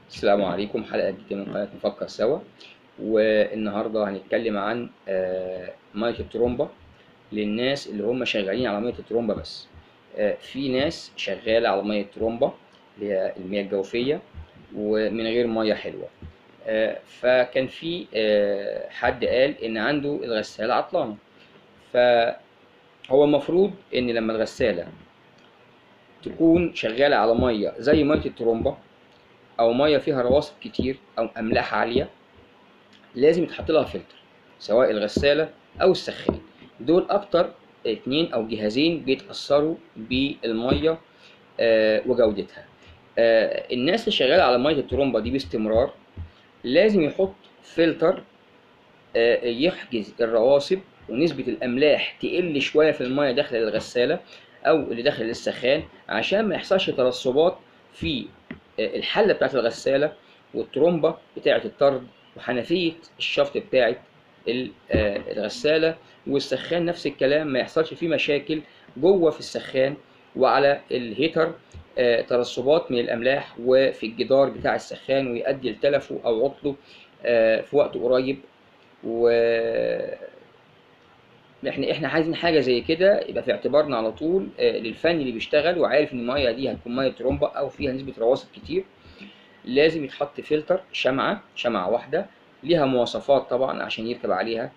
السلام عليكم. حلقة جديدة من قناة نفكر سوا. والنهاردة هنتكلم عن مية الترومبة للناس اللي هم شغالين على مية الترومبة بس. في ناس شغالة على مية الترومبة اللي هي المياه الجوفية ومن غير مية حلوة. فكان في حد قال إن عنده الغسالة عطلانة. فهو المفروض إن لما الغسالة تكون شغالة على مية زي مية الترومبة أو مية فيها رواسب كتير أو أملاح عالية، لازم يتحط لها فلتر، سواء الغسالة أو السخان. دول أكتر اتنين أو جهازين بيتأثروا بالمية وجودتها. الناس اللي شغالة على مية الترومبة دي باستمرار لازم يحط فلتر يحجز الرواسب ونسبة الأملاح تقل شوية في المية داخل الغسالة أو اللي داخل السخان، عشان ما يحصلش ترسبات في الحلة بتاعت الغسالة والترومبة بتاعت الطرد وحنفية الشفط بتاعت الغسالة والسخان. نفس الكلام، ما يحصلش فيه مشاكل جوه في السخان وعلى الهيتر ترسبات من الأملاح وفي الجدار بتاع السخان ويؤدي لتلفه أو عطله في وقت قريب. و احنا عايزين حاجه زي كده يبقى في اعتبارنا على طول للفني اللي بيشتغل وعارف ان الميه دي هتكون ميه ترومبا او فيها نسبه رواسب كتير. لازم يتحط فلتر شمعه واحده ليها مواصفات طبعا عشان يركب عليها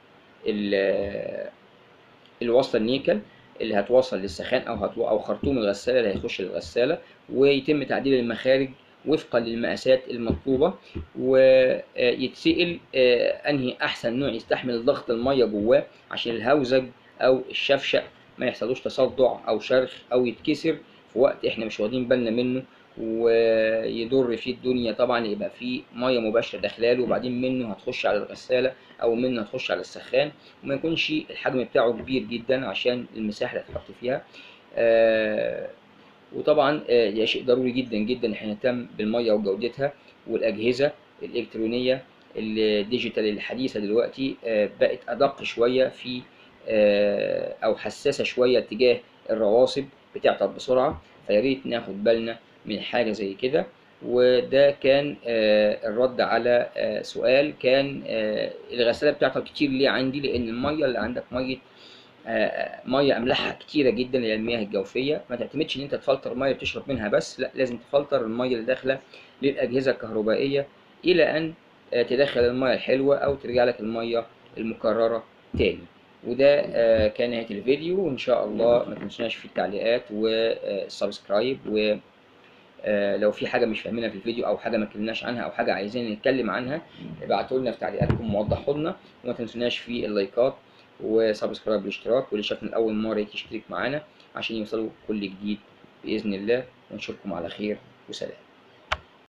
الوصله النيكل اللي هتوصل للسخان او خرطوم الغساله اللي هيخش للغساله، ويتم تعديل المخارج وفقا للمقاسات المطلوبه، ويتسأل انهي احسن نوع يستحمل ضغط الميه جواه عشان الهوزج او الشفشق ما يحصلوش تصدع او شرخ او يتكسر في وقت احنا مش واخدين بالنا منه ويضر فيه الدنيا. طبعا يبقى فيه ميه مباشره داخلاله وبعدين منه هتخش على الغساله او منه هتخش على السخان، وما يكونش الحجم بتاعه كبير جدا عشان المساحه اللي هتحط فيها. وطبعا ده شيء ضروري جدا جدا احنا نهتم بالميه وجودتها. والاجهزه الالكترونيه الديجيتال الحديثه دلوقتي بقت ادق شويه في او حساسه شويه تجاه الرواسب، بتعطل بسرعه، فيا ريت ناخد بالنا من حاجه زي كده. وده كان الرد على سؤال كان الغساله بتعطل كتير ليه عندي، لان الميه اللي عندك ميه املاحها كتيره جدا، اللي هي المياه الجوفيه. ما تعتمدش ان انت تفلتر ميه بتشرب منها بس، لا، لازم تفلتر الميه اللي داخله للاجهزه الكهربائيه الى ان تدخل الميه الحلوه او ترجع لك الميه المكرره تاني. وده كان نهايه الفيديو، وان شاء الله ما تنسوناش في التعليقات والسبسكرايب. ولو في حاجه مش فاهمينها في الفيديو او حاجه ما اتكلمناش عنها او حاجه عايزين نتكلم عنها، ابعتوا لنا في تعليقاتكم ووضحوا لنا. وما تنسوناش في اللايكات وسبسكرايب بالاشتراك، واللي شافنا لأول مرة يشترك معانا عشان يوصلوا كل جديد بإذن الله. ونشوفكم على خير وسلام.